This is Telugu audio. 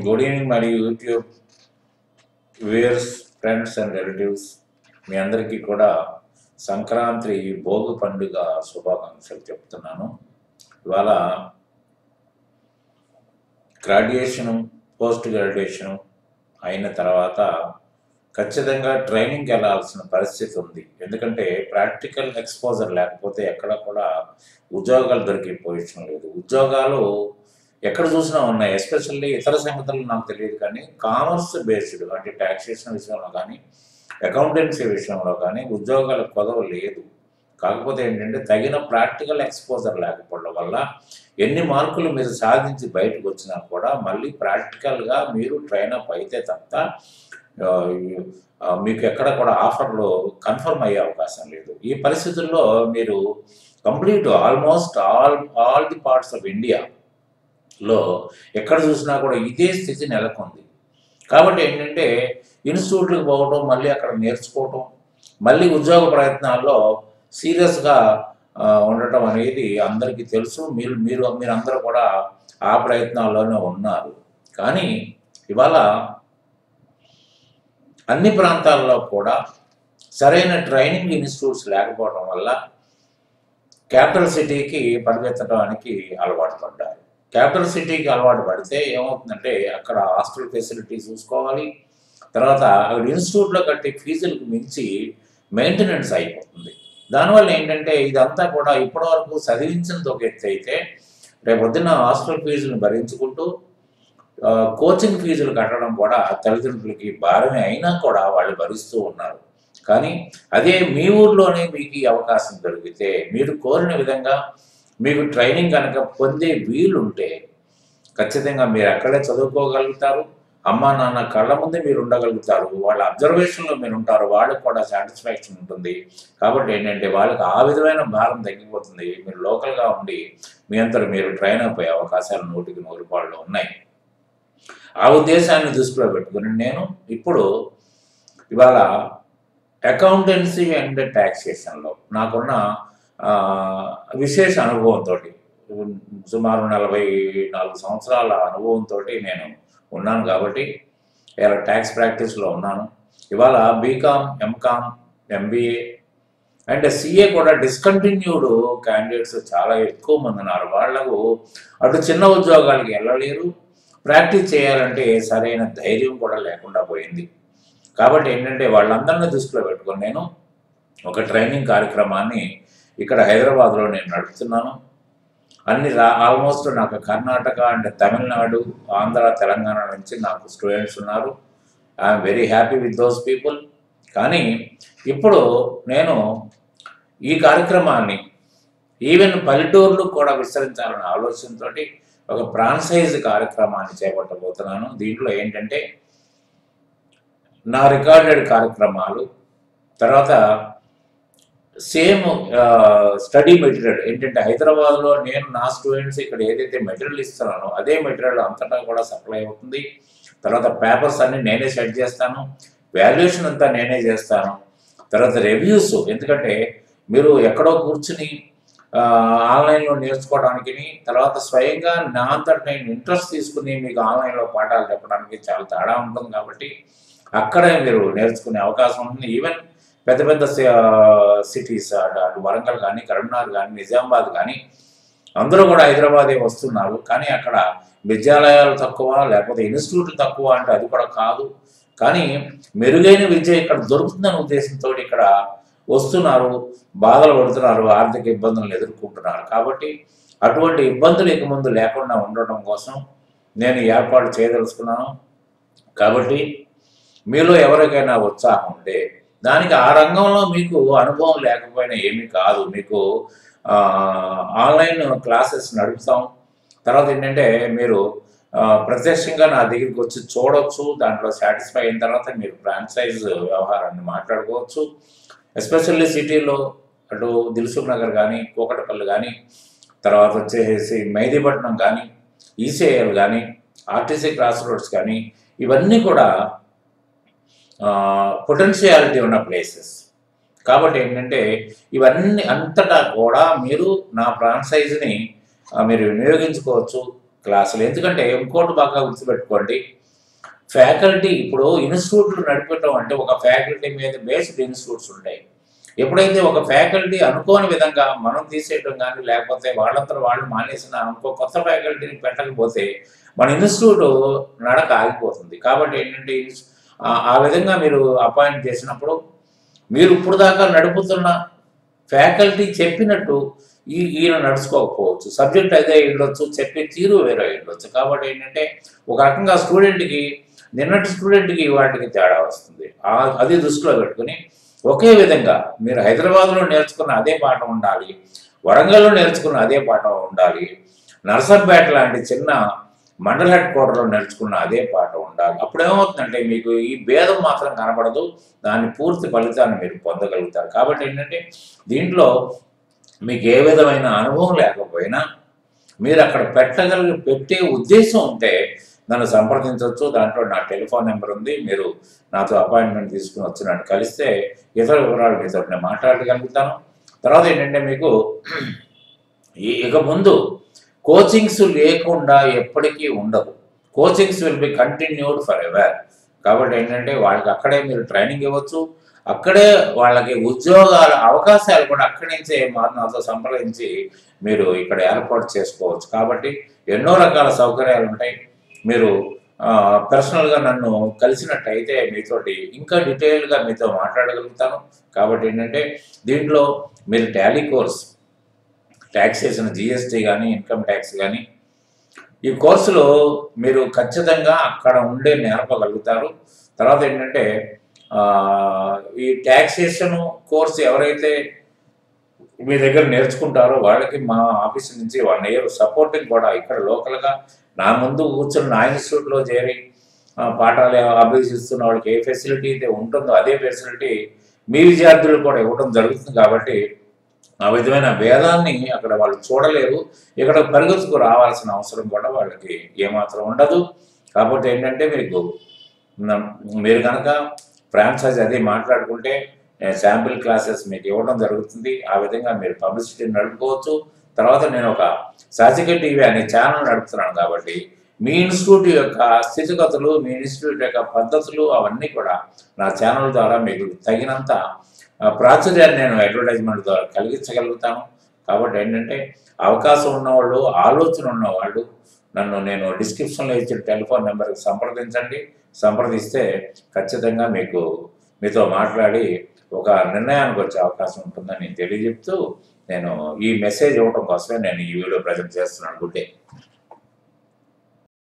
గుడ్ ఈవినింగ్ మరి YouTube viewers, friends and relatives, మీ అందరికీ కూడా సంక్రాంతి భోగి పండుగ శుభాకాంక్షలు చెప్తున్నాను. ఇవాళ గ్రాడ్యుయేషను, పోస్ట్ గ్రాడ్యుయేషను అయిన తర్వాత ఖచ్చితంగా ట్రైనింగ్కి వెళ్ళాల్సిన పరిస్థితి ఉంది. ఎందుకంటే ప్రాక్టికల్ ఎక్స్పోజర్ లేకపోతే ఎక్కడ కూడా ఉద్యోగాలు దొరికే పొజిషన్ లేదు. ఉద్యోగాలు ఎక్కడ చూసినా ఉన్నాయి. ఎస్పెషల్లీ ఇతర సంగతులు నాకు తెలియదు, కానీ కామర్స్ బేస్డ్ అంటే ట్యాక్సేషన్ విషయంలో కానీ అకౌంటెన్సీ విషయంలో కానీ ఉద్యోగాల కొదవ లేదు. కాకపోతే ఏంటంటే తగిన ప్రాక్టికల్ ఎక్స్పోజర్ లేకపోవడం వల్ల ఎన్ని మార్కులు మీరు సాధించి బయటకు వచ్చినా కూడా మళ్ళీ ప్రాక్టికల్గా మీరు ట్రైనప్ అయితే తప్ప మీకు ఎక్కడ కూడా ఆఫర్లో కన్ఫర్మ్ అయ్యే అవకాశం లేదు. ఈ పరిస్థితుల్లో మీరు complete almost all the parts of ఇండియాలో ఎక్కడ చూసినా కూడా ఇదే స్థితి నెలకొంది. కాబట్టి ఏంటంటే ఇన్స్టిట్యూట్లకు పోవటం, మళ్ళీ అక్కడ నేర్చుకోవటం, మళ్ళీ ఉద్యోగ ప్రయత్నాల్లో సీరియస్గా ఉండటం అనేది అందరికీ తెలుసు. మీరందరూ కూడా ఆ ప్రయత్నాల్లోనే ఉన్నారు. కానీ ఇవాళ అన్ని ప్రాంతాల్లో కూడా సరైన ట్రైనింగ్ ఇన్స్టిట్యూట్స్ లేకపోవడం వల్ల క్యాపిటల్ సిటీకి పరిగెత్తడానికి అలవాటు పడ్డారు. క్యాపిటల్ సిటీకి అలవాటు పడితే ఏమవుతుందంటే అక్కడ హాస్టల్ ఫెసిలిటీ చూసుకోవాలి, తర్వాత అక్కడ ఇన్స్టిట్యూట్లో కట్టే ఫీజులకు మించి మెయింటెనెన్స్ అయిపోతుంది. దానివల్ల ఏంటంటే ఇదంతా కూడా ఇప్పటివరకు చదివించినది ఒక ఎత్తు అయితే, రేపొద్దున హాస్టల్ ఫీజులను భరించుకుంటూ కోచింగ్ ఫీజులు కట్టడం కూడా తల్లిదండ్రులకి భారమే అయినా కూడా వాళ్ళు భరిస్తూ ఉన్నారు. కానీ అదే మీ ఊర్లోనే మీకు ఈ అవకాశం దొరికితే, మీరు కోరిన విధంగా మీకు ట్రైనింగ్ కనుక పొందే వీలుంటే ఖచ్చితంగా మీరు అక్కడే చదువుకోగలుగుతారు. అమ్మా నాన్న కళ్ళ ముందే మీరు ఉండగలుగుతారు, వాళ్ళ అబ్జర్వేషన్లో మీరు ఉంటారు, వాళ్ళకి కూడా సాటిస్ఫాక్షన్ ఉంటుంది. కాబట్టి ఏంటంటే వాళ్ళకి ఆ విధమైన భారం తగ్గిపోతుంది. మీరు లోకల్గా ఉండి మీ అంతరు మీరు ట్రైన్ అయిపోయే అవకాశాలు 100% ఉన్నాయి. ఆ ఉద్దేశాన్ని దృష్టిలో పెట్టుకుని నేను ఇప్పుడు ఇవాళ అకౌంటెన్సీ అండ్ ట్యాక్సేషన్లో నాకున్న విశేష అనుభవంతో, సుమారు 44 సంవత్సరాల అనుభవంతో నేను ఉన్నాను. కాబట్టి ఇలా ట్యాక్స్ ప్రాక్టీస్లో ఉన్నాను. ఇవాళ BCom, MCom, MBA and CA కూడా డిస్కంటిన్యూడ్ క్యాండిడేట్స్ చాలా ఎక్కువ మంది ఉన్నారు. వాళ్లకు అటు చిన్న ఉద్యోగాలకి వెళ్ళలేరు, ప్రాక్టీస్ చేయాలంటే సరైన ధైర్యం కూడా లేకుండా పోయింది. కాబట్టి ఏంటంటే వాళ్ళందరినీ దృష్టిలో పెట్టుకొని నేను ఒక ట్రైనింగ్ కార్యక్రమాన్ని ఇక్కడ హైదరాబాద్లో నేను నడుపుతున్నాను. ఆల్మోస్ట్ నాకు కర్ణాటక అండ్ తమిళనాడు, ఆంధ్ర, తెలంగాణ నుంచి నాకు స్టూడెంట్స్ ఉన్నారు. I'm very happy with those people. కానీ ఇప్పుడు నేను ఈ కార్యక్రమాన్ని ఈవెన్ పల్లెటూర్లు కూడా విస్తరించాలనే ఆలోచనతో ఒక ఫ్రాంచైజ్ కార్యక్రమాన్ని చేపట్టబోతున్నాను. దీంట్లో ఏంటంటే నా రికార్డెడ్ కార్యక్రమాలు, తర్వాత సేమ్ స్టడీ మెటీరియల్ ఏంటంటే హైదరాబాద్లో నేను నా స్టూడెంట్స్ ఇక్కడ ఏదైతే మెటీరియల్ ఇస్తున్నానో అదే మెటీరియల్ అంతటా కూడా సప్లై అవుతుంది. తర్వాత పేపర్స్ అన్నీ నేనే సెట్ చేస్తాను, వాల్యుయేషన్ అంతా నేనే చేస్తాను. తర్వాత రివ్యూస్, ఎందుకంటే మీరు ఎక్కడో కూర్చుని ఆన్లైన్లో నేర్చుకోవడానికి, తర్వాత స్వయంగా నా అంతటి నేను ఇంట్రెస్ట్ తీసుకుని మీకు ఆన్లైన్లో పాఠాలు చెప్పడానికి చాలా తేడా ఉంటుంది. కాబట్టి అక్కడే మీరు నేర్చుకునే అవకాశం ఉంటుంది. ఈవెన్ పెద్ద పెద్ద సిటీస్, అటు వరంగల్ కానీ, కరీంనగర్ కానీ, నిజామాబాద్ కానీ అందరూ కూడా హైదరాబాదే వస్తున్నారు. కానీ అక్కడ విద్యాలయాలు తక్కువ, లేకపోతే ఇన్స్టిట్యూట్లు తక్కువ అంటే అది కూడా కాదు. కానీ మెరుగైన విద్య ఇక్కడ దొరుకుతుందనే ఉద్దేశంతో ఇక్కడ వస్తున్నారు, బాధలు పడుతున్నారు, ఆర్థిక ఇబ్బందులను ఎదుర్కొంటున్నారు. కాబట్టి అటువంటి ఇబ్బందులు ఇక ముందు లేకుండా ఉండటం కోసం నేను ఏర్పాటు చేయదలుచుకున్నాను. కాబట్టి మీలో ఎవరికైనా ఉత్సాహం ఉంటే, దానికి ఆ రంగంలో మీకు అనుభవం లేకపోయినా ఏమీ కాదు, మీకు ఆన్లైన్ క్లాసెస్ నడుపుతాం. తర్వాత ఏంటంటే మీరు ప్రత్యక్షంగా నా దగ్గరికి వచ్చి చూడవచ్చు. దాంట్లో సాటిస్ఫై అయిన తర్వాత మీరు ఫ్రాంచైజ్ వ్యవహారాన్ని మాట్లాడుకోవచ్చు. ఎస్పెషల్లీ సిటీలో అటు దిల్సుఖ్ నగర్ కానీ, కూకటపల్లి కానీ, తర్వాత వచ్చేసి మెహదీపట్నం కానీ, ఈసీఐఎల్ కానీ, ఆర్టీసీ క్రాస్ రోడ్స్ కానీ, ఇవన్నీ కూడా పొటెన్షియాలిటీ ఉన్న ప్లేసెస్. కాబట్టి ఏంటంటే ఇవన్నీ అంతటా కూడా మీరు నా ఫ్రాంచైజ్ని మీరు వినియోగించుకోవచ్చు. క్లాసులు. ఎందుకంటే ఇంకోటి బాగా గుర్తుపెట్టుకోండి, ఫ్యాకల్టీ ఇప్పుడు ఇన్స్టిట్యూట్లు నడిపటం అంటే ఒక ఫ్యాకల్టీ మీద బేస్డ్ ఇన్స్టిట్యూట్స్ ఉంటాయి. ఎప్పుడైతే ఒక ఫ్యాకల్టీ అనుకోని విధంగా మనం తీసేయడం కానీ లేకపోతే వాళ్ళంతా వాళ్ళు మానేసిన ఇంకో కొత్త ఫ్యాకల్టీని పెట్టకపోతే మన ఇన్స్టిట్యూట్ నడక ఆగిపోతుంది. కాబట్టి ఏంటంటే ఆ విధంగా మీరు అపాయింట్ చేసినప్పుడు మీరు ఇప్పుడు దాకా నడుపుతున్న ఫ్యాకల్టీ చెప్పినట్టు ఈయన నడుచుకోకపోవచ్చు, సబ్జెక్ట్ అదే ఉండొచ్చు, చెప్పే తీరు వేరే ఉండొచ్చు. కాబట్టి ఏంటంటే ఒక రకంగా స్టూడెంట్కి నిన్నటి స్టూడెంట్కి వాటికి తేడా వస్తుంది. అది దృష్టిలో పెట్టుకుని ఒకే విధంగా మీరు హైదరాబాద్లో నేర్చుకున్న అదే పాఠం ఉండాలి, వరంగల్లో నేర్చుకున్న అదే పాఠం ఉండాలి, నర్సంపేట లాంటి చిన్న మండల హెడ్ క్వార్టర్లో నేర్చుకున్న అదే పాఠం ఉండాలి. అప్పుడు ఏమవుతుందంటే మీకు ఈ భేదం మాత్రం కనపడదు, దాని పూర్తి ఫలితాన్ని మీరు పొందగలుగుతారు. కాబట్టి ఏంటంటే దీంట్లో మీకు ఏ విధమైన అనుభవం లేకపోయినా మీరు అక్కడ పెట్టే ఉద్దేశం ఉంటే నన్ను సంప్రదించవచ్చు. దాంట్లో నా టెలిఫోన్ నెంబర్ ఉంది. మీరు నాతో అపాయింట్మెంట్ తీసుకుని వచ్చి నన్ను కలిస్తే ఇతర వివరాలు మీతో నేను మాట్లాడగలుగుతాను. తర్వాత ఏంటంటే మీకు ఇక ముందు కోచింగ్స్ లేకుండా ఎప్పటికీ ఉండదు. Coachings will be continued for ever. కాబట్టి ఏంటంటే వాళ్ళకి అక్కడే మీరు ట్రైనింగ్ ఇవ్వచ్చు, అక్కడే వాళ్ళకి ఉద్యోగాల అవకాశాలు కూడా అక్కడి నుంచే నాతో సంప్రదించి మీరు ఇక్కడ ఏర్పాటు చేసుకోవచ్చు. కాబట్టి ఎన్నో రకాల సౌకర్యాలు ఉంటాయి. మీరు పర్సనల్గా నన్ను కలిసినట్టయితే మీతోటి ఇంకా డీటెయిల్గా మీతో మాట్లాడగలుగుతాను. కాబట్టి ఏంటంటే దీంట్లో మీరు టాలీ కోర్స్, ట్యాక్సేషన్, జిఎస్టీ కానీ ఇన్కమ్ ట్యాక్స్ కానీ ఈ కోర్సులో మీరు ఖచ్చితంగా అక్కడ ఉండే నేర్పగలుగుతారు. తర్వాత ఏంటంటే ఈ ట్యాక్సేషన్ కోర్సు ఎవరైతే మీ దగ్గర నేర్చుకుంటారో వాళ్ళకి మా ఆఫీస్ నుంచి 1 ఇయర్ సపోర్టింగ్ కూడా ఇక్కడ లోకల్గా నా ముందు కూర్చొని నా ఇన్స్టిట్యూట్లో చేరి పాఠాలు అభ్యసిస్తున్న వాళ్ళకి ఏ ఫెసిలిటీ అయితే ఉంటుందో అదే ఫెసిలిటీ మీ విద్యార్థులు కూడా ఇవ్వడం జరుగుతుంది. కాబట్టి ఆ విధమైన భేదాన్ని అక్కడ వాళ్ళు చూడలేరు. ఇక్కడ పరిగెత్తుకు రావాల్సిన అవసరం కూడా వాళ్ళకి ఏమాత్రం ఉండదు. కాబట్టి ఏంటంటే మీరు కనుక ఫ్రాంచైజ్ అది మాట్లాడుకుంటే శాంపిల్ క్లాసెస్ మీకు ఇవ్వడం జరుగుతుంది. ఆ విధంగా మీరు పబ్లిసిటీని నడుపుకోవచ్చు. తర్వాత నేను ఒక సాచిక టీవీ అనే ఛానల్ నడుపుతున్నాను. కాబట్టి మీ ఇన్స్టిట్యూట్ యొక్క స్థితిగతులు, మీ ఇన్స్టిట్యూట్ యొక్క పద్ధతులు అవన్నీ కూడా నా ఛానల్ ద్వారా మీకు తగినంత ప్రాచుర్యాన్ని నేను అడ్వర్టైజ్మెంట్ ద్వారా కలిగించగలుగుతాను. కాబట్టి ఏంటంటే అవకాశం ఉన్నవాళ్ళు, ఆలోచన ఉన్నవాళ్ళు నేను డిస్క్రిప్షన్లో ఇచ్చిన టెలిఫోన్ నెంబర్కి సంప్రదిస్తే ఖచ్చితంగా మీతో మాట్లాడి ఒక నిర్ణయానికి వచ్చే అవకాశం ఉంటుందని తెలియజెప్తూ నేను ఈ మెసేజ్ ఇవ్వడం కోసమే నేను ఈ వీడియో ప్రజెంట్ చేస్తున్నాను. Good day.